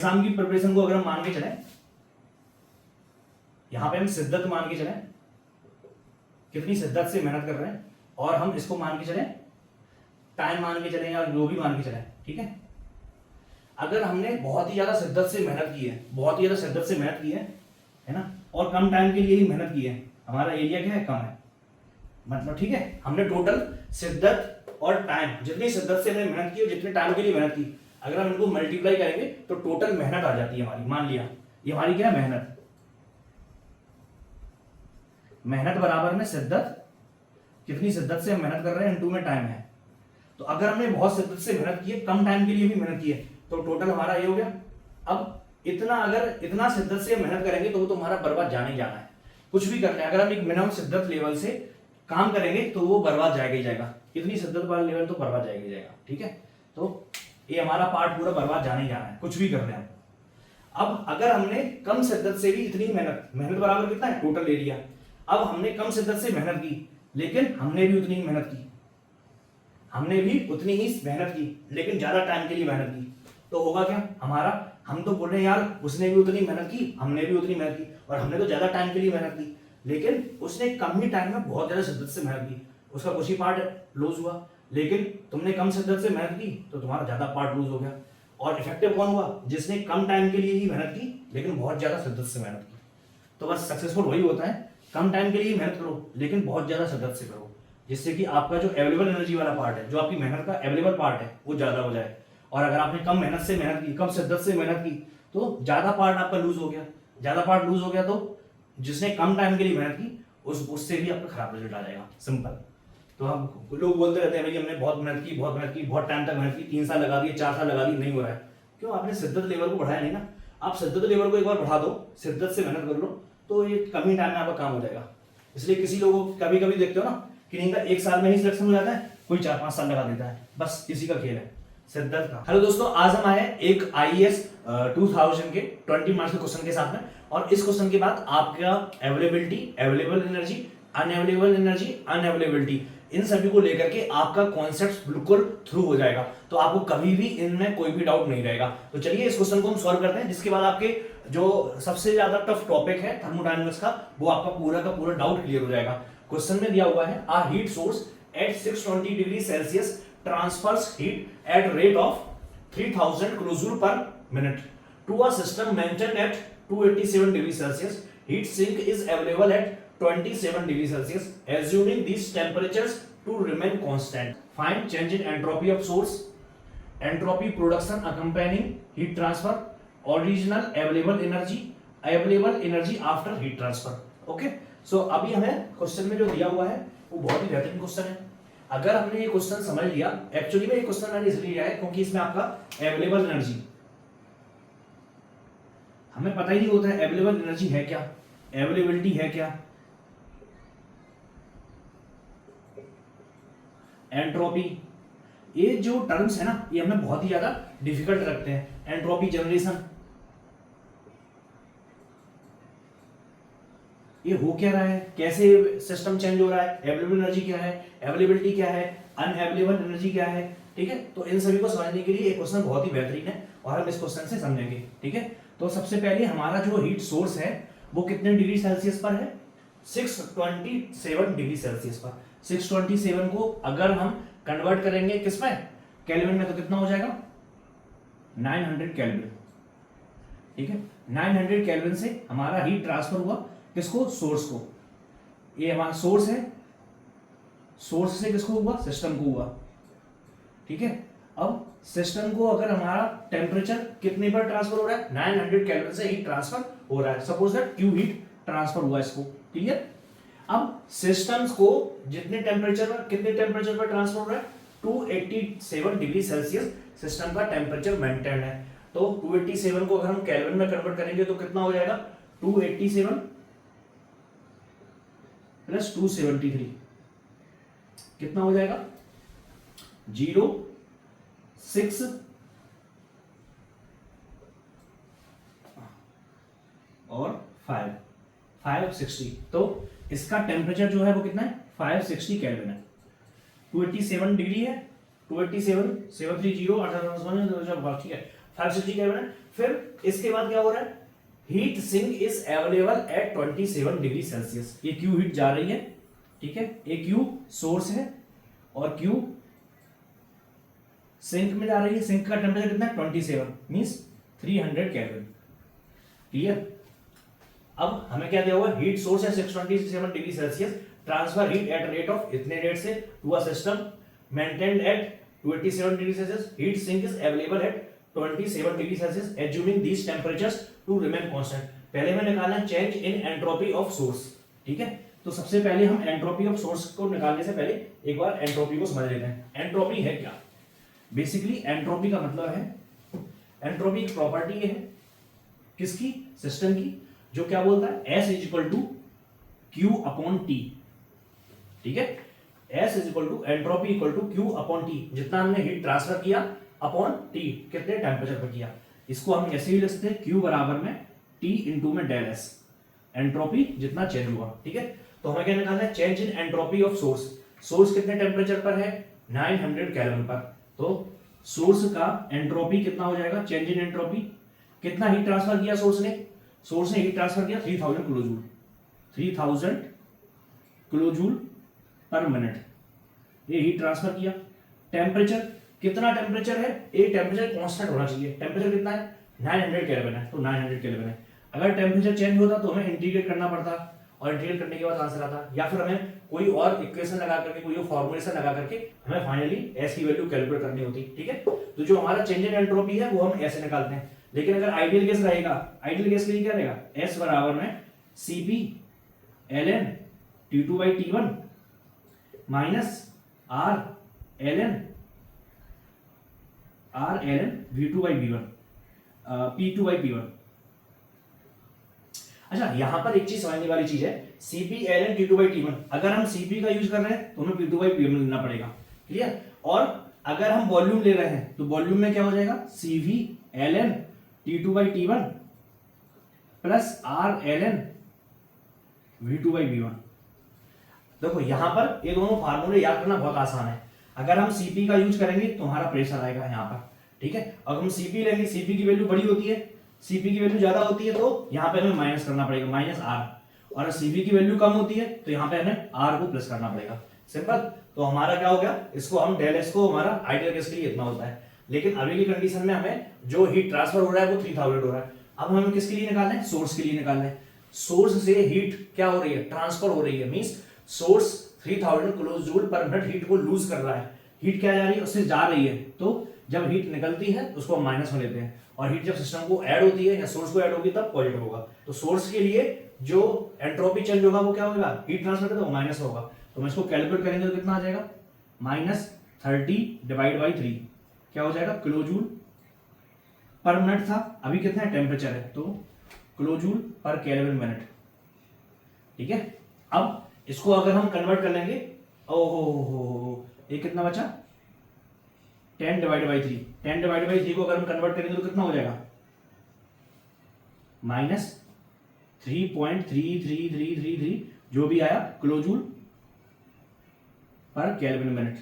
Exam की preparation को अगर हम मान के चलें, यहां पे हम शिद्दत मान के चलें, कितनी शिद्दत से मेहनत कर रहे हैं, और हम इसको मान के चलें, टाइम मान के चलें या जो भी मान के चलें, ठीक है। अगर हमने बहुत ही ज्यादा शिद्दत से मेहनत की है, बहुत ही ज्यादा शिद्दत से मेहनत की है ना, और कम टाइम के लिए ही मेहनत की है, हमारा एरिया क्या है, कम है, मतलब ठीक है, हमने टोटल शिद्दत और टाइम, जितनी शिद्दत से हमने मेहनत की और जितने टाइम के लिए मेहनत की, अगर हम इनको मल्टीप्लाई करेंगे तो टोटल मेहनत आ जाती है हमारी। मान लिया ये हमारी क्या है, मेहनत, मेहनत बराबर में शिद्दत, कितनी शिद्दत से हम मेहनत कर रहे हैं इनटू में टाइम है। तो अगर हमने बहुत शिद्दत से मेहनत की है, कम टाइम के लिए भी मेहनत की है, तो टोटल हमारा ये हो गया। अब इतना, अगर इतना शिद्दत से मेहनत करेंगे तो वो तो हमारा बर्बाद जाने ही जाना है। कुछ भी कर ले, अगर हम एक मिनिमम शिद्दत लेवल से काम करेंगे तो वो बर्बाद जाएगा ही जाएगा। इतनी शिद्दत वाला लेवल तो बर्बाद जाएगा ही जाएगा, ठीक है। तो ये हमारा पार्ट पूरा बर्बाद जाने ही जाना है, कुछ भी कर ले हम। अब अगर हमने कम शिद्दत से भी इतनी मेहनत, मेहनत बराबर कितना है, टोटल एरिया। अब हमने कम शिद्दत से मेहनत की, लेकिन हमने भी उतनी ही मेहनत की, हमने भी उतनी ही मेहनत की, लेकिन ज्यादा टाइम के लिए मेहनत की, तो होगा क्या हमारा, हम तो बोल रहे हैं यार उसने भी उतनी मेहनत की, हमने भी उतनी मेहनत की, और हमने तो ज्यादा टाइम के लिए मेहनत की, लेकिन उसने कम ही टाइम में बहुत ज्यादा शिद्दत से मेहनत की, उसका कुछ ही पार्ट लूज हुआ। लेकिन तुमने कम शिद्दत से मेहनत की तो तुम्हारा ज्यादा पार्ट लूज हो गया। और इफेक्टिव कौन हुआ, जिसने कम टाइम के लिए ही मेहनत की लेकिन बहुत ज्यादा शिद्दत से मेहनत की। तो बस सक्सेसफुल वही होता है, कम टाइम के लिए मेहनत करो लेकिन बहुत ज्यादा शिद्दत से करो, जिससे कि आपका जो अवेलेबल एनर्जी वाला पार्ट है, जो आपकी मेहनत का अवेलेबल पार्ट है, वो ज्यादा हो जाए। और अगर आपने कम मेहनत से मेहनत की, कम शिद्दत से मेहनत की, तो ज्यादा पार्ट आपका लूज हो गया। ज्यादा पार्ट लूज हो गया तो जिसने कम टाइम के लिए मेहनत की उससे भी आपका खराब रिजल्ट आ जाएगा, सिंपल। तो हम लोग बोलते रहते हैं भाई हमने बहुत मेहनत की, बहुत मेहनत की, बहुत टाइम तक मेहनत की, 3 साल लगा दिए, 4 साल लगा दिए, नहीं हो रहा है। क्यों, आपने शिद्दत लेवल को बढ़ाया नहीं ना। आप शिद्दत लेवल को एक बार बढ़ा दो, शिद्दत से मेहनत कर लो, तो ये कम ही टाइम में आपका काम हो जाएगा। इसलिए किसी लोगों को कभी कभी देखते हो ना कि इनका 1 साल में ही सिलेक्शन हो जाता है, कोई 4-5 साल लगा देता है, बस इसी का खेल है, शिद्दत का। हेलो दोस्तों, आज हम आए एक IAS 2000 के 20 मार्क्स के क्वेश्चन के साथ में, और इस क्वेश्चन के बाद आपका availability, available energy, unavailable energy, unavailability, इन सभी को लेकर के आपका कॉन्सेप्ट बिल्कुल थ्रू हो जाएगा। तो आपको कभी भी इनमें कोई भी डाउट नहीं रहेगा। तो चलिए इस क्वेश्चन को हम सॉल्व करते हैं, जिसके बाद आपके जो सबसे ज्यादा टफ टॉपिक है थर्मोडायनामिक्स का, वो आपका पूरा का पूरा डाउट क्लियर हो जाएगा। क्वेश्चन में दिया हुआ है, a heat source at 620 degree Celsius transfers heat at rate of 3000 kilojoule per minute to a system maintained at 287 degree Celsius. Heat sink is available at 27 degree Celsius. Assuming these temperatures to remain constant, find change in entropy of source, entropy production accompanying heat transfer, original available energy after heat transfer. Okay? So अभी हमें question में जो दिया हुआ है वो बहुत ही बेहतरीन क्वेश्चन है। अगर हमने ये क्वेश्चन समझ लिया, एक्चुअली में ये क्वेश्चन मैंने इसलिए लिया है क्योंकि इसमें आपका अवेलेबल एनर्जी, हमें पता ही नहीं होता है अवेलेबल एनर्जी है क्या, अवेलेबिलिटी है क्या, एंट्रोपी, ये जो टर्म्स है ना ये हमें बहुत ही ज्यादा डिफिकल्ट रखते हैं। एंट्रोपी जनरेशन, ये हो क्या रहा है, कैसे सिस्टम चेंज हो रहा है, अवेलेबल एनर्जी क्या है, अवेलेबिलिटी क्या है, अनअवेलेबल एनर्जी क्या है, ठीक है। तो इन सभी को समझने के लिए ये क्वेश्चन बहुत ही बेहतरीन है और हम इस क्वेश्चन से समझेंगे, ठीक है। तो सबसे पहले हमारा जो हीट सोर्स है वो कितने डिग्री सेल्सियस पर है, 627 डिग्री सेल्सियस पर। 627 को अगर हम कन्वर्ट करेंगे किसमें, केल्विन में, तो कितना हो जाएगा 900 केल्विन, ठीक है। 900 केल्विन से हमारा हीट ट्रांसफर हुआ किसको, सोर्स को। ये हमारा सोर्स है, सोर्स से किसको हुआ, सिस्टम को हुआ, ठीक है। अब सिस्टम को अगर हमारा टेम्परेचर कितने पर ट्रांसफर हो रहा है, 900 केल्विन से हीट ट्रांसफर हो रहा है, suppose that Q heat transfer हुआ इसको, क्लियर। अब सिस्टम्स को जितने टेम्परेचर पर, कितने टेम्परेचर पर ट्रांसफर हो रहा है, 287 डिग्री सेल्सियस सिस्टम का टेम्परेचर मेंटेन है। तो 287 को अगर हम केल्विन में कन्वर्ट करेंगे तो कितना हो जाएगा, 287 प्लस 273 कितना हो जाएगा, 06 और 560। तो इसका टेम्परेचर जो है वो कितना है, 560 केल्विन है। 287 डिग्री है, 287 730 ठीक है, 560 केल्विन है। फिर इसके बाद क्या हो रहा है, heat sink is available at 27 degree Celsius. ये क्यू हीट जा रही है, ठीक है, ये क्यू सोर्स है और क्यू सिंक में जा रही है। सिंक का टेम्परेचर कितना है 27 मींस 300 केल्विन। क्लियर। अब हमें क्या दिया हुआ है, हीट सोर्स है 627 degree Celsius, transfer heat at rate of इतने रेट से to a system maintained at 27 degree Celsius. Heat sink is available at 27 degree Celsius assuming these temperatures to remain constant. पहले में निकालना है change in entropy of source, ठीक है। तो सबसे पहले हम एंट्रोपी ऑफ सोर्स को निकालने से पहले एक बार एंट्रोपी को समझ लेते हैं। एंट्रोपी है क्या? बेसिकली एंट्रोपी का मतलब है, एंट्रोपी एक प्रॉपर्टी है किसकी, सिस्टम की, जो क्या बोलता है S is equal to Q upon T, ठीक है। S is equal to entropy equal to Q upon T, जितना हमने हीट ट्रांसफर किया अपॉन टी, कितने टेम्परेचर पर किया। इसको हम ऐसे ही लिख सकते हैं, क्यू बराबर में टी इंटू में डेल एस, एंट्रोपी जितना चेंज हुआ, ठीक है। तो हमें क्या निकालना है, change in entropy of source. Source कितने टेम्परेचर पर है, 900 केल्विन पर। तो सोर्स का एंट्रोपी कितना हो जाएगा, चेंज इन एंट्रोपी, कितना हीट ट्रांसफर किया सोर्स ने, सोर्स ने हीट ट्रांसफर किया 3000 किलोजूल, 3000 किलोजूल पर मिनट, ये हीट ट्रांसफर किया। टेम्परेचर कितना, टेम्परेचर है, ये टेम्परेचर कांस्टेंट होना चाहिए। टेम्परेचर कितना है, 900 केल्विन है, तो 900 केल्विन है। अगर टेम्परेचर चेंज होता तो हमें इंटीग्रेट करना पड़ता, और इंटीग्रेट करने के बाद आंसर आता, या फिर हमें कोई और इक्वेशन लगा करके, कोई फॉर्मुलेशन लगा करके हमें फाइनली एस की वैल्यू कैलकुलेट करनी होती, ठीक है। तो जो हमारा चेंज इन एंट्रोपी है वो हम ऐसे निकालते हैं। लेकिन अगर आइडियल केस रहेगा, आइडियल केस के लिए क्या रहेगा, एस बराबर में Cp ln T2 by T1 minus R ln V2 by V1 P2 by P1। अच्छा, यहां पर एक चीज समझने वाली चीज है, Cp ln T2 by T1, अगर हम Cp का यूज कर रहे हैं तो हमें P2 by P1 लेना पड़ेगा, क्लियर। और अगर हम वॉल्यूम ले रहे हैं तो वॉल्यूम में क्या हो जाएगा, Cv ln T2 by T1 plus R ln V2 by V1। देखो यहां पर ये दोनों फार्मूले याद करना बहुत आसान है। अगर हम Cp का यूज करेंगे तो हमारा प्रेशर आएगा यहाँ पर, ठीक है। अगर हम Cp लेंगे, Cp की वैल्यू बड़ी होती है, Cp की वैल्यू ज्यादा होती है, तो यहाँ पे हमें माइनस करना पड़ेगा, माइनस R। और Cp की वैल्यू कम होती है तो यहाँ पे हमें R को प्लस करना पड़ेगा, सिंपल। तो हमारा क्या हो गया, इसको हम डेल एस को, हमारा आइडियल केस के लिए इतना होता है। लेकिन अभी की कंडीशन में हमें जो हीट ट्रांसफर हो रहा है वो 3000 हो रहा है। अब हमें किसके लिए निकालना है, सोर्स के लिए निकालना है। सोर्स से हीट क्या हो रही है, ट्रांसफर हो रही है, means source 3000 kilojoule per minute heat को लूज कर रहा है। हीट क्या जा रही है, उससे जा रही है, तो जब हीट निकलती है उसको हम माइनस में लेते हैं, और हीट जब सिस्टम को ऐड होती है या सोर्स को ऐड होगी तब पॉजिटिव होगा। तो सोर्स के लिए जो एंट्रोपी चेंज होगा वो क्या होगा, हीट ट्रांसफर का, तो माइनस होगा। तो हम इसको कैलकुलेट करेंगे तो कितना आ जाएगा, -30 डिवाइड बाई 3 क्या हो जाएगा, किलोजूल पर मिनट था, अभी कितना है टेम्परेचर है, तो किलोजूल पर केल्विन मिनट, ठीक है। अब इसको अगर हम कन्वर्ट कर लेंगे, ओहो ये कितना बचा, 10 डिवाइड बाई 3, 10 डिवाइड बाई 3 को अगर हम कन्वर्ट करेंगे तो कितना हो जाएगा, -3.33333 जो भी आया किलोजूल पर केल्विन मिनट।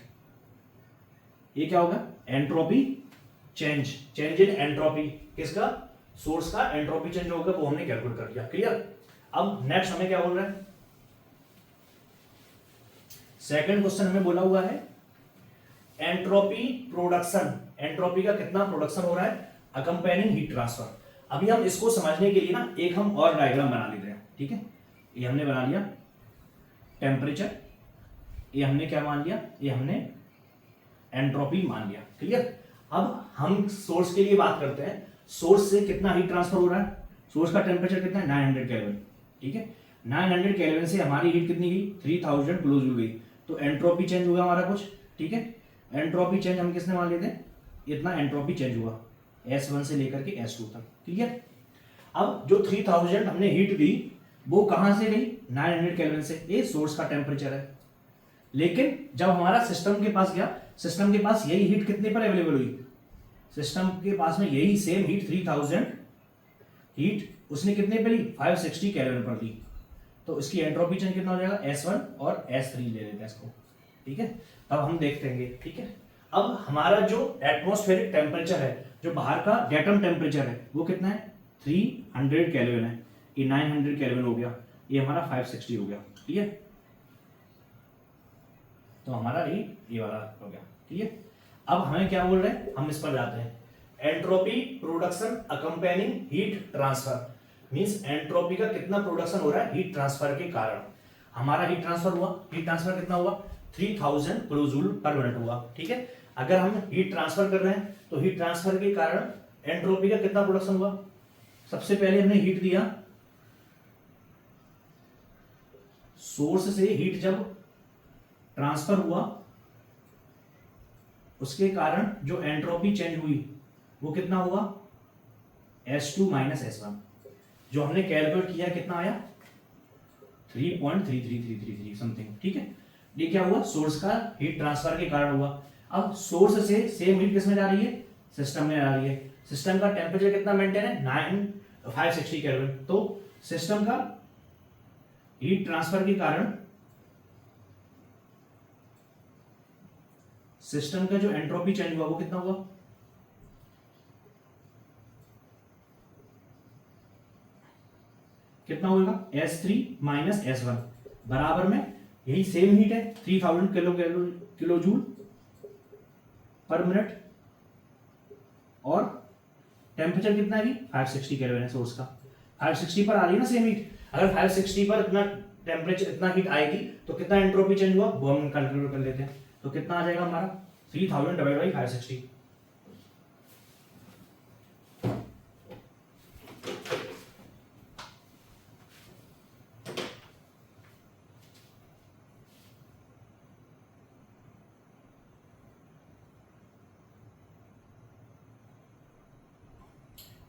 ये क्या होगा, entropy change, change in entropy, किसका, सोर्स का एंट्रोपी चेंज होगा, वो हमने कैलकुलेट कर दिया, क्लियर। अब नेक्स्ट हमें क्या बोल रहा है, सेकंड क्वेश्चन हमें बोला हुआ है एंट्रोपी प्रोडक्शन, एंट्रोपी का कितना प्रोडक्शन हो रहा है अकम्पेनिंग हीट ट्रांसफर। अभी हम इसको समझने के लिए ना एक हम और डायग्राम बना लेते हैं, ठीक है। ये हमने बना लिया टेम्परेचर, ये हमने क्या मान लिया, ये हमने एंट्रोपी मान लिया, क्लियर। अब हम सोर्स के लिए बात करते हैं, सोर्स से कितना हीट ट्रांसफर हो रहा है, सोर्स का टेम्परेचर कितना है 900 केल्विन, ठीक है। 900 केल्विन से हमारी हीट कितनी गई, 3000 किलोजूल गई, तो एंट्रोपी चेंज हुआ हमारा कुछ, ठीक है। एंट्रोपी चेंज हम किसने मान लेते हैं, इतना एंट्रोपी चेंज हुआ S1 से लेकर के S2 तक, क्लियर। अब जो 3000 हमने हीट दी वो कहां से गई, 900 केल्विन से, ये सोर्स का टेम्परेचर है। लेकिन जब हमारा सिस्टम के पास गया, सिस्टम के पास यही हीट कितने पर अवेलेबल हुई, सिस्टम के पास में यही सेम हीट 3000 हीट उसने कितने पे ली, 560 केल्विन पर ली। तो इसकी एंट्रोपी चेंज कितना हो जाएगा, S1 और S3 ले लेते हैं इसको, ठीक है। अब हम देखते हैं, ठीक है। अब हमारा जो एटमॉस्फेरिक टेम्परेचर है जो बाहर का डेटम टेम्परेचर है वो कितना है 300 केल्विन है, ये 900 केल्विन हो गया, ये हमारा 560 हो गया। ठीक है, तो हमारा ये वाला हो गया। ठीक है, अब हमें क्या बोल रहे हैं, हम इस पर जाते हैं। Entropy production accompanying heat transfer, means entropy का कितना प्रोडक्शन हो रहा है हीट ट्रांसफर के कारण। हमारा हीट ट्रांसफर हुआ, हीट ट्रांसफर कितना हुआ 3000 किलोजूल पर मिनट हुआ। ठीक है, अगर हम हीट ट्रांसफर कर रहे हैं तो हीट ट्रांसफर के कारण एंट्रोपी का कितना प्रोडक्शन हुआ। सबसे पहले हमने हीट दिया, सोर्स से हीट जब ट्रांसफर हुआ उसके कारण जो एंट्रोपी चेंज हुई वो कितना हुआ S2 माइनस S1, जो हमने कैलकुलेट किया कितना आया 3.3333 समथिंग। ठीक है, ये क्या हुआ सोर्स का हीट ट्रांसफर के कारण हुआ। अब सोर्स से सेम हीट किसमें जा रही है, सिस्टम में आ रही है। सिस्टम का टेम्परेचर कितना मेंटेन है 560 केल्विन, तो सिस्टम का हीट ट्रांसफर के कारण सिस्टम का जो एंट्रोपी चेंज हुआ वो कितना हुआ, कितना होगा S3 माइनस S1 बराबर में यही सेम हीट है 3000 किलो जूल पर मिनट, और टेम्परेचर कितना है 560 केल्विन है सोर्स का। 560 पर आ रही है ना सेम हीट, अगर 560 पर इतना टेम्परेचर इतना हीट आएगी तो कितना एंट्रोपी चेंज हुआ वो हम कैलकुलेट कर लेते हैं। तो कितना आ जाएगा हमारा 3000 डिवाइड बाई 560।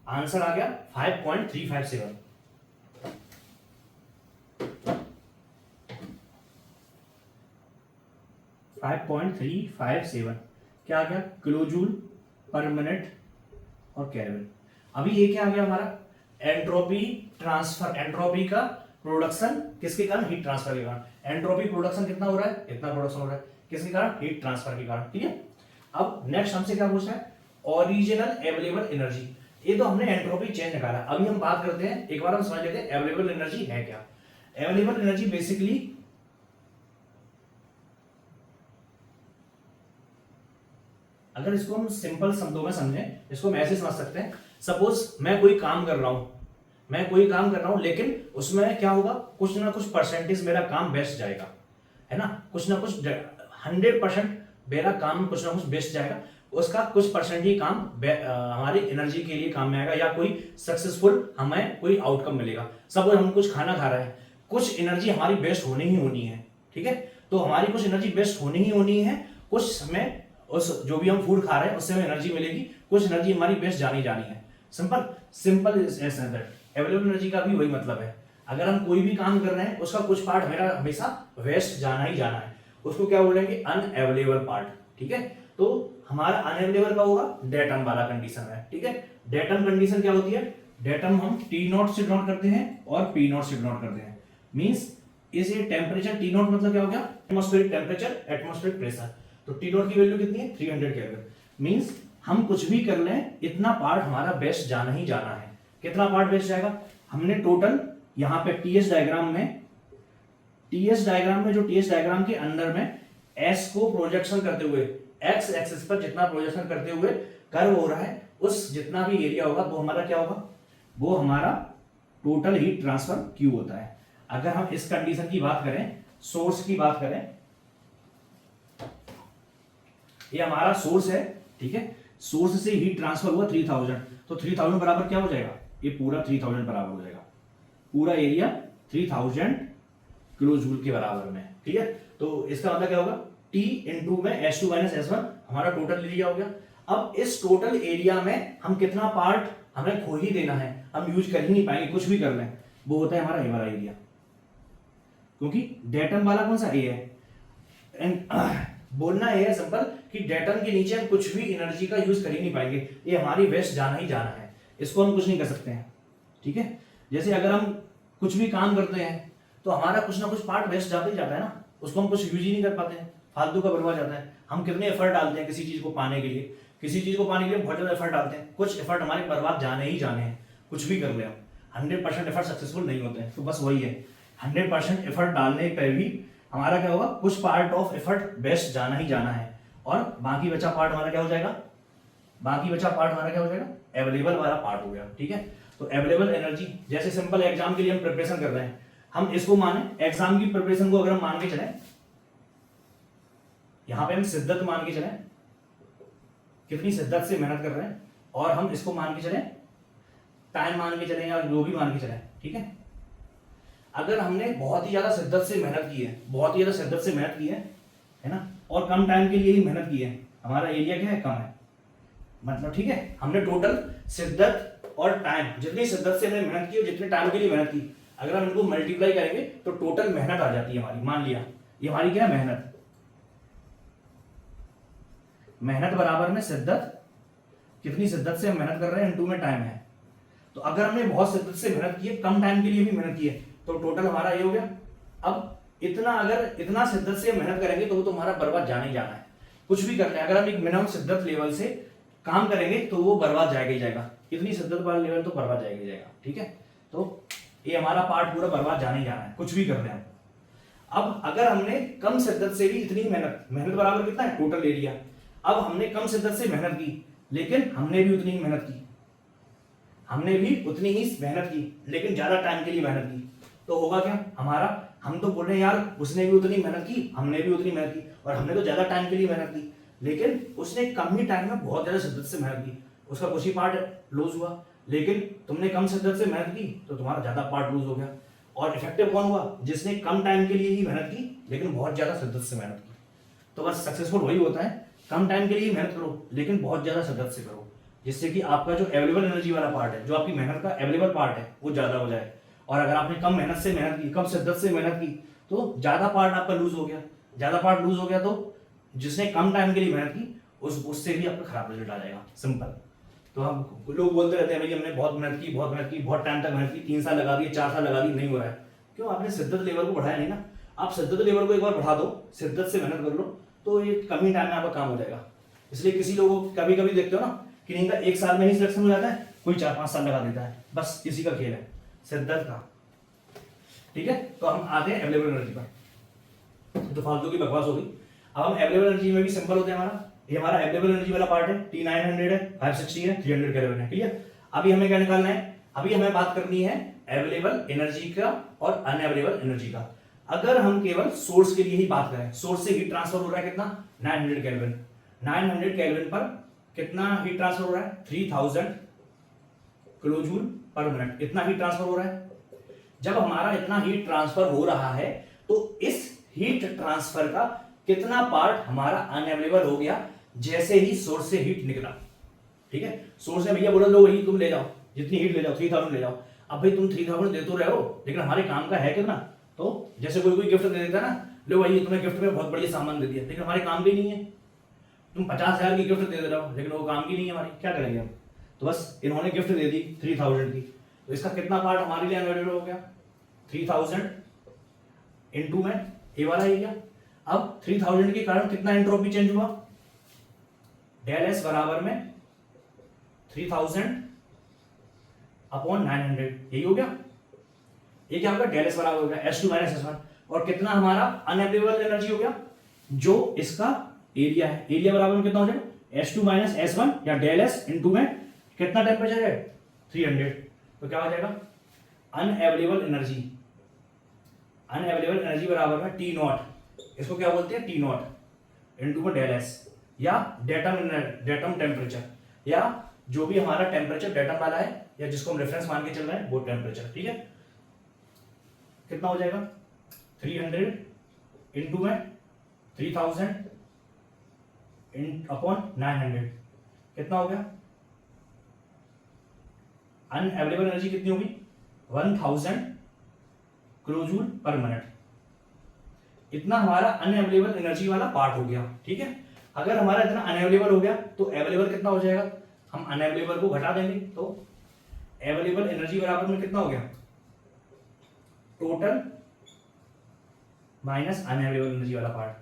आंसर आ गया 5.357। क्या आ गया किलोजूल पर मिनट और केल्विन। अभी ये क्या आ गया हमारा एंट्रोपी ट्रांसफर, एंट्रोपी का प्रोडक्शन किसके कारण हीट ट्रांसफर के कारण। एंट्रोपी प्रोडक्शन कितना हो रहा है, इतना प्रोडक्शन हो रहा है किसके कारण हीट ट्रांसफर के कारण। ठीक है, अब नेक्स्ट हमसे क्या पूछा है ओरिजिनल अवेलेबल एनर्जी। ये तो हमने एंट्रोपी चेंज निकाला, अभी हम बात करते हैं एक बार हम समझ लेते हैं अवेलेबल एनर्जी है क्या। अवेलेबल एनर्जी बेसिकली अगर इसको हम सिंपल शब्दों में समझें, इसको हम ऐसे समझ सकते हैं, सपोज मैं कोई काम कर रहा हूं, लेकिन उसमें क्या होगा कुछ ना कुछ परसेंटेज मेरा काम बेस्ट जाएगा, है ना, कुछ ना कुछ 100% मेरा काम कुछ ना कुछ बेस्ट जाएगा, उसका कुछ परसेंट ही काम हमारी एनर्जी के लिए काम में आएगा, या कोई सक्सेसफुल हमें कोई आउटकम मिलेगा। सपोज हम कुछ खाना खा रहे हैं, कुछ एनर्जी हमारी बेस्ट होनी ही होनी है। ठीक है, तो हमारी कुछ एनर्जी बेस्ट होनी ही होनी है, कुछ हमें उस जो भी हम फूड खा रहे हैं उससे हमें एनर्जी मिलेगी, कुछ एनर्जी हमारी बेस्ट जानी है। सिंपल अवेलेबल एनर्जी का भी वही मतलब है। अगर हम कोई भी काम कर रहे हैं उसका कुछ पार्ट मेरा हमेशा वेस्ट जाना ही जाना है, उसको क्या बोलेंगे अनअवेलेबल पार्ट। ठीक है, तो हमारा अनअवेलेबल का होगा डेटम वाला कंडीशन है। ठीक है, डेटम कंडीशन क्या होती है, डेटम हम T0 से डिनोट करते हैं और P0 से डिनोट करते हैं। मींस इस टेम्परेचर T0 मतलब क्या हो गया एटमॉस्फेरिक टेम्परेचर, एटमॉस्फेरिक प्रेशर, तो T0 की वैल्यू कितनी है 300 केल्विन। मींस हम कुछ भी कर लें इतना पार्ट हमारा बेस्ट जाना ही जाना है। कितना पार्ट बेस्ट जाएगा, हमने टोटल यहाँ पे TS डायग्राम में जो TS डायग्राम के अंदर में S को प्रोजेक्शन करते हुए एक्स एक्सिस पर जितना प्रोजेक्शन करते हुए कर्व हो रहा है, उस जितना भी एरिया होगा वो हमारा क्या होगा, वो हमारा टोटल हीट ट्रांसफर Q होता है। अगर हम इस कंडीशन की बात करें, सोर्स की बात करें, ये हमारा सोर्स है। ठीक है, सोर्स से हीट ट्रांसफर हुआ 3000, तो 3000 बराबर क्या हो जाएगा, ये पूरा 3000 बराबर हो जाएगा, पूरा एरिया 3000 किलो जूल के बराबर में। ठीक है, तो इसका मतलब क्या होगा T इंटू में S2 माइनस S1 हमारा टोटल एरिया हो गया। अब इस टोटल एरिया में हम कितना पार्ट हमें खो ही देना है, हम यूज कर ही नहीं पाएंगे कुछ भी कर लें, वो होता है हमारा ए वाला एरिया, क्योंकि डेटम वाला कौन सा ए है, बोलना ये है सिंपल कि डेटम के नीचे हम कुछ भी एनर्जी का यूज कर ही नहीं पाएंगे, ये हमारी वेस्ट जाना ही जाना है, इसको हम कुछ नहीं कर सकते हैं। ठीक है, जैसे अगर हम कुछ भी काम करते हैं तो हमारा कुछ ना कुछ पार्ट वेस्ट जाता ही जाता है ना, उसको हम कुछ यूज ही नहीं कर पाते हैं, फालतू का बर्बाद जाता है। हम कितने एफर्ट डालते हैं किसी चीज को पाने के लिए, किसी चीज को पाने के लिए बहुत ज्यादा एफर्ट डालते हैं, कुछ एफर्ट हमारे बर्बाद जाने ही जाने हैं, कुछ भी कर ले हम 100% एफर्ट सक्सेसफुल नहीं होते हैं। तो बस वही है, 100% एफर्ट डालने पर भी हमारा क्या होगा, कुछ पार्ट ऑफ एफर्ट बेस्ट जाना ही जाना है, और बाकी बचा पार्ट हमारा क्या हो जाएगा, बाकी बचा पार्ट हमारा क्या हो जाएगा, अवेलेबल वाला पार्ट हो गया। ठीक है, तो अवेलेबल एनर्जी, जैसे सिंपल एग्जाम के लिए हम प्रिपरेशन कर रहे हैं, हम इसको माने एग्जाम की प्रिपरेशन को अगर हम मान के चले, यहां पे हम शिद्दत मान के चले, कितनी शिद्दत से मेहनत कर रहे हैं, और हम इसको मान के चले टाइम मान के चले या जो भी मान के चले। ठीक है, अगर हमने बहुत ही ज्यादा शिद्दत से मेहनत की है, बहुत ही ज्यादा शिद्दत से मेहनत की है ना, और कम टाइम के लिए ही मेहनत की है, हमारा एरिया क्या है, कम है, मतलब ठीक है, हमने टोटल शिद्दत और टाइम, जितनी शिद्दत से हमने मेहनत की और जितने टाइम के लिए मेहनत की, अगर हम इनको मल्टीप्लाई करेंगे तो टोटल मेहनत आ जाती है हमारी। मान लिया ये हमारी क्या है, मेहनत, मेहनत बराबर में शिद्दत, कितनी शिद्दत से हम मेहनत कर रहे हैं इनटू में टाइम है। तो अगर हमने बहुत शिद्दत से मेहनत की है, कम टाइम के लिए भी मेहनत की है, तो टोटल हमारा ये हो गया। अब इतना, अगर इतना शिद्दत से मेहनत करेंगे तो वो तो हमारा बर्बाद जाना ही जाना है, कुछ भी कर ले, अगर हम एक मिनिमम शिद्दत लेवल से काम करेंगे तो वो बर्बाद जाएगा ही जाएगा, इतनी शिद्दत वाला लेवल तो बर्बाद जाएगा ही जाएगा। ठीक है, तो ये हमारा पार्ट पूरा बर्बाद जाना ही जाना है, कुछ भी कर ले हम। अब अगर हमने कम शिद्दत से भी इतनी मेहनत, मेहनत बराबर कितना है, टोटल एरिया, अब हमने कम शिद्दत से मेहनत की, लेकिन हमने भी उतनी ही मेहनत की, हमने भी उतनी ही मेहनत की, लेकिन ज्यादा टाइम के लिए मेहनत की, तो होगा क्या हमारा, हम तो बोल रहे हैं यार उसने भी उतनी मेहनत की, हमने भी उतनी मेहनत की, और हमने तो ज्यादा टाइम के लिए मेहनत की, लेकिन उसने कम ही टाइम में बहुत ज्यादा शिद्दत से मेहनत की, उसका कुछ ही पार्ट लूज हुआ। लेकिन तुमने कम शिद्दत से मेहनत की तो तुम्हारा ज्यादा पार्ट लूज हो गया। और इफेक्टिव कौन हुआ, जिसने कम टाइम के लिए ही मेहनत की लेकिन बहुत ज्यादा शिद्दत से मेहनत की। तो बस सक्सेसफुल वही होता है, कम टाइम के लिए मेहनत करो लेकिन बहुत ज्यादा शिद्दत से करो, जिससे कि आपका जो अवेलेबल एनर्जी वाला पार्ट है, जो आपकी मेहनत का अवेलेबल पार्ट है, वो ज्यादा हो जाए। और अगर आपने कम मेहनत से मेहनत की, कम शिद्दत से मेहनत की, तो ज्यादा पार्ट आपका लूज हो गया, ज्यादा पार्ट लूज हो गया, तो जिसने कम टाइम के लिए मेहनत की उससे भी आपका खराब रिजल्ट आ जाएगा, सिंपल। तो हम लोग बोलते रहते हैं भाई हमने बहुत मेहनत की, बहुत मेहनत की, बहुत टाइम तक मेहनत की, 3 साल लगा दिए, 4 साल लगा दिए, नहीं हो रहा है, क्यों, आपने शिद्दत लेवल को बढ़ाया नहीं ना। आप शिद्दत लेवल को एक बार बढ़ा दो, शिद्दत से मेहनत कर लो, तो ये कम ही टाइम में आपका काम हो जाएगा। इसलिए किसी लोगों को कभी कभी देखते हो ना कि इनका 1 साल में ही सिलेक्शन हो जाता है, कोई 4-5 साल लगा देता है, बस इसी का खेल है, शिद्दत का। ठीक है, तो हम आते हैं अवेलेबल एनर्जी पर, तो फालतू की बकवास होगी। अब हम अवेलेबल एनर्जी में भी सिंपल होते हैं, हमारा ये हमारा अवेलेबल एनर्जी वाला पार्ट है, T900 है, 560 है, 300 केल्विन है। क्लियर, अभी हमें क्या निकालना है, अभी हमें बात करनी है अवेलेबल एनर्जी का और अनअवेलेबल एनर्जी का। अगर हम केवल सोर्स के लिए ही बात करें, सोर्स से हीट ट्रांसफर हो रहा है कितना, 900 केल्विन, 900 केल्विन पर कितना हीट ट्रांसफर हो रहा है, 3000 किलोजूल पर मिनट, इतना हीट ट्रांसफर हो रहा है। जब हमारा इतना हीट ट्रांसफर हो रहा है तो इस हीट ट्रांसफर का कितना पार्ट हमारा अनअवेलेबल हो गया जैसे ही सोर्स से हीट निकला। ठीक है, सोर्स ने भैया बोला लो वही तुम ले जाओ, जितनी हीट ले जाओ, 3000 ले जाओ। अब भाई तुम 3000 दे तो रहे हो, लेकिन हमारे काम का है कितना, तो जैसे कोई गिफ्ट दे देता है ना, लो भाई तुम्हें गिफ्ट में बहुत बढ़िया सामान दे दिया, लेकिन हमारे काम भी नहीं है। तुम 50,000 की गिफ्ट दे रहे हो लेकिन वो काम की नहीं है हमारी, क्या करेंगे हम। तो बस इन्होंने गिफ्ट दे दी 3000 की, तो इसका कितना पार्ट हमारे लिए अनअवेलेबल हो गया, 3000 इनटू में ए वाला एरिया। अब 3000 के कारण कितना एंट्रोपी चेंज हुआ, डेल एस बराबर में 3000 अपॉन 900, यही हो गया। ये क्या होगा, डेल एस बराबर हो गया S2 माइनस S1, और कितना हमारा अनअवेलेबल एनर्जी हो गया, जो इसका एरिया है, एरिया बराबर में कितना हो जाएगा, S2 माइनस S1 या डेल एस इनटू में कितना टेम्परेचर है 300, तो क्या हो जाएगा अनअवेलेबल एनर्जी, अनअवेलेबल एनर्जी बराबर में T नॉट, इसको क्या बोलते हैं T नॉट इनटू में डेल एस, या डेटम टेम्परेचर, या जो भी हमारा टेम्परेचर डेटम वाला है या जिसको हम रेफरेंस मान के चल रहे हैं वो टेम्परेचर। ठीक है, कितना हो जाएगा 300 इनटू में 3000 अपॉन 900, कितना हो गया, अनअवेलेबल एनर्जी कितनी होगी 1000 किलोजूल पर मिनट, इतना हमारा अनअवेलेबल एनर्जी वाला पार्ट हो गया। ठीक है, अगर हमारा इतना अनअवेलेबल हो गया तो अवेलेबल कितना हो जाएगा, हम अनअवेलेबल को घटा देंगे, तो अवेलेबल एनर्जी बराबर में कितना हो गया, टोटल माइनस अनअवेलेबल एनर्जी वाला पार्ट,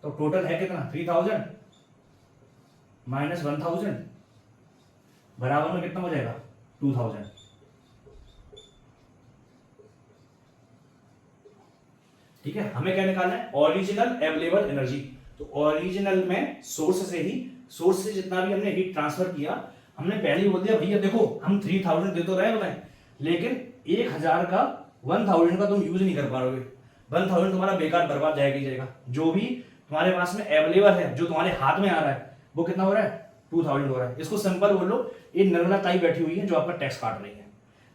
तो टोटल है कितना 3000 माइनस 1000 बराबर में कितना हो जाएगा 2000। ठीक है, हमें क्या निकालना है ओरिजिनल अवेलेबल एनर्जी। तो ओरिजिनल में सोर्स से जितना भी हमने हीट ट्रांसफर किया, हमने पहले ही बोल दिया भैया देखो हम 3000 दे तो रहे बताएं, लेकिन 1000 का 1000 का तुम यूज नहीं कर पाओगे, 1000 तुम्हारा बेकार बर्बाद जाएगा। जो भी तुम्हारे पास में अवेलेबल है, जो तुम्हारे हाथ में आ रहा है, वो कितना हो रहा है 2000 हो रहा है। इसको सिंपल बोलो, ये निर्मला ताई बैठी हुई है जो आपका टैक्स काट रही है,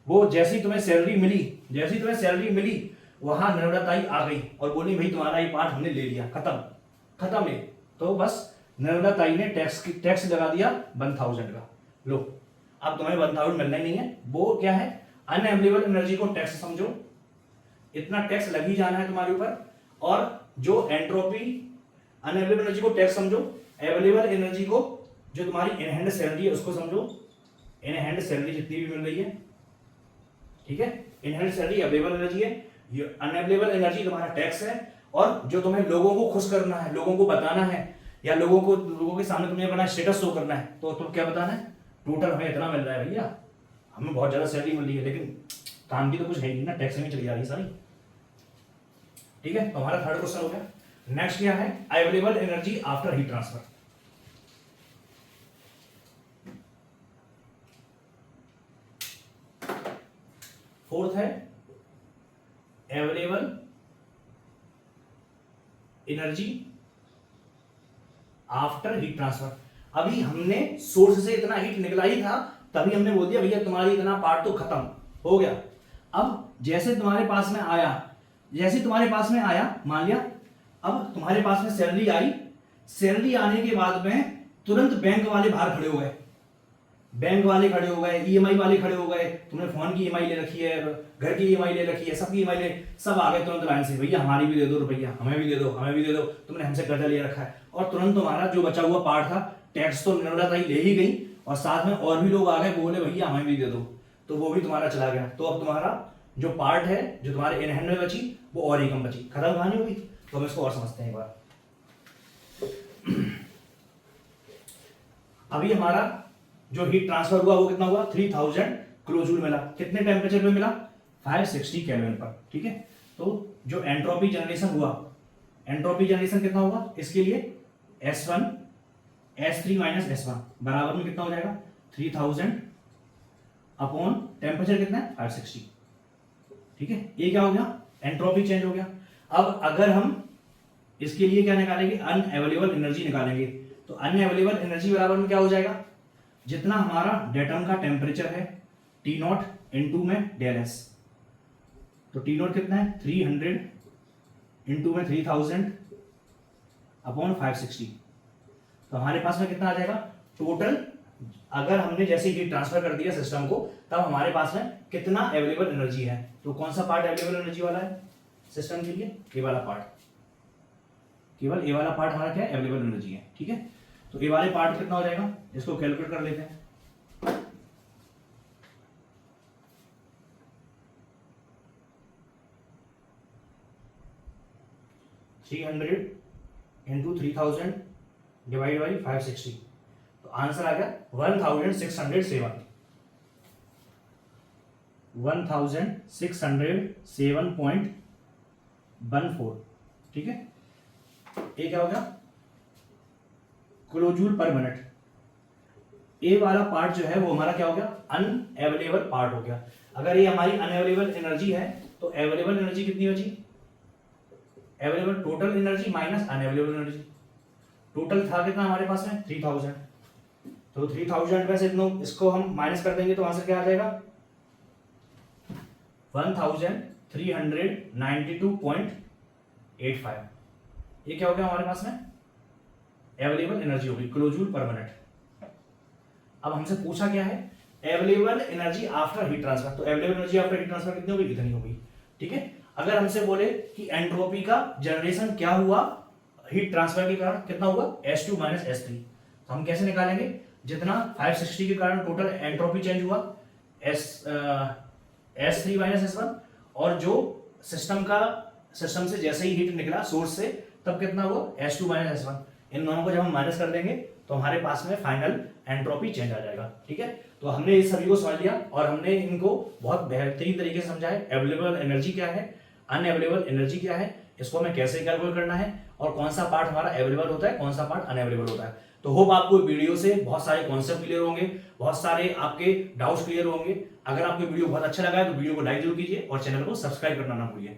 वो जैसी तुम्हें सैलरी मिली वहां निर्मला ताई आ गई और बोली भाई तुम्हारा ये पार्ट हमने ले लिया, खत्म है। तो बस निर्मला ताई ने टैक्स लगा दिया 1000 का। लो अब तुम्हें 1000 मिलना ही नहीं है, वो क्या है अनअवेलेबल एनर्जी को टैक्स समझो, इतना टैक्स लग ही जाना है तुम्हारे ऊपर। और जो एंट्रोपी अनअवेलेबल एनर्जी को टैक्स समझो, अवेलेबल एनर्जी को जो तुम्हारी इन हैंड सैलरी है उसको समझो, इन हैंड सैलरी जितनी भी मिल रही है, ठीक है, in hand salary available energy है, अनअवेलेबल एनर्जी तुम्हारा टैक्स है। और जो तुम्हें लोगों को खुश करना है, लोगों को बताना है, या लोगों के सामने तुम्हें अपना स्टेटस शो करना है, तो तुम क्या बताना है टोटल हमें इतना मिल रहा है भैया, हमें बहुत ज्यादा सैलरी मिल रही है, लेकिन काम की तो कुछ है ही नहीं ना, टैक्स में चली जा रही है सारी। ठीक है, तो हमारा थर्ड क्वेश्चन हो गया। नेक्स्ट क्या है available energy after heat transfer. Fourth है available energy after heat transfer. अभी हमने सोर्स से इतना हीट निकला ही था, तभी हमने बोल दिया भैया तुम्हारी इतना पार्ट तो खत्म हो गया। अब जैसे तुम्हारे पास में आया, मान लिया अब तुम्हारे पास में सैलरी आने के बाद में तुरंत बैंक वाले बाहर खड़े हो गए, ईएमआई वाले खड़े हो गए, तुमने फोन की ईएमआई ले रखी है, घर की ईएमआई ले रखी है, सबकी ईएमआई सब आ गए तुरंत लाइन से, भैया हमारी भी दे दो रुपया, हमें भी दे दो, तुमने हमसे कर्जा ले रखा है। और तुरंत तुम्हारा जो बचा हुआ पार्ट था टैक्स तो निर्मला ताई ले ही गई, और साथ में और भी लोग आ गए, बोले भैया हमें भी दे दो, तो वो भी तुम्हारा चला गया। तो अब तुम्हारा जो पार्ट है जो तुम्हारे इन हैंड में बची वो और ही कम बची, खत्म कहानी होगी। तो हम इसको और समझते हैं एक बार। अभी हमारा जो हीट ट्रांसफर हुआ वो कितना हुआ 3000 किलो जूल मिला, कितने टेम्परेचर पे मिला 560 केल्विन पर। ठीक है, तो जो एंट्रोपी जनरेशन कितना होगा इसके लिए S1 S3 माइनस S1 बराबर में कितना हो जाएगा 3000 अपॉन टेम्परेचर कितना है 560। ठीक है, ये क्या हो गया एंट्रोपी चेंज हो गया। अब अगर हम इसके लिए क्या निकालेंगे अनअवेलेबल एनर्जी निकालेंगे, तो अनअवेलेबल एनर्जी बराबर में क्या हो जाएगा जितना हमारा डेटम का टेम्परेचर है T0 इनटू में डेल S। तो T0 कितना है 300 इनटू में 3000 अपॉन 560। तो हमारे पास में कितना आ जाएगा टोटल, अगर हमने जैसे हीट ट्रांसफर कर दिया सिस्टम को, तब हमारे पास में कितना अवेलेबल एनर्जी है। तो कौन सा पार्ट अवेलेबल एनर्जी वाला है सिस्टम के लिए, ये वाला पार्ट, केवल ये वाला पार्ट हमारा क्या है अवेलेबल एनर्जी है। ठीक है, तो ये वाले पार्ट कितना हो जाएगा इसको कैलकुलेट कर लेते हैं। थ्री 3000 डिवाइड बाई 560, तो आंसर आ गया 1607.14। ठीक है, ये क्या हो गया किलोजूल पर मिनट। ए वाला पार्ट जो है वो हमारा क्या हो गया अनअवेलेबल पार्ट हो गया। अगर ये हमारी अनअवेलेबल एनर्जी है तो अवेलेबल एनर्जी कितनी बची, available total energy minus unavailable energy. Total था कितना हमारे पास में 3000, तो 3000 में से इसको हम माइनस कर देंगे तो आंसर क्या आ जाएगा 1392.85। ये क्या हो गया हमारे पास में अवेलेबल एनर्जी होगी किलोजूल पर मिनट। अब हमसे पूछा क्या है available energy after heat transfer, तो available energy after heat transfer कितनी होगी कितनी होगी। ठीक है, अगर हमसे बोले कि एंट्रोपी का जनरेशन क्या हुआ हीट ट्रांसफर के कारण कितना हुआ S2 माइनस S3, तो हम कैसे निकालेंगे जितना 560 के कारण टोटल एंट्रोपी चेंज हुआ S3 माइनस S1, और जो सिस्टम से जैसे ही हीट निकला सोर्स से तब कितना हुआ S2 माइनस S1, इन दोनों को जब हम माइनस कर देंगे तो हमारे पास में फाइनल एंट्रोपी चेंज आ जाएगा। ठीक है, तो हमने इस सभी को समझ लिया और हमने इनको बहुत बेहतरीन तरीके से समझा है। अवेलेबल एनर्जी क्या है, अनअवेलेबल एनर्जी क्या है, इसको हमें कैसे कैलकुलेट करना है और कौन सा पार्ट हमारा अवेलेबल होता है, कौन सा पार्ट अनअवेलेबल होता है। तो होप आपको वीडियो से बहुत सारे कॉन्सेप्ट क्लियर होंगे, बहुत सारे आपके डाउट्स क्लियर होंगे। अगर आपको वीडियो बहुत अच्छा लगा है तो वीडियो को लाइक जरूर कीजिए और चैनल को सब्सक्राइब करना ना भूलिए।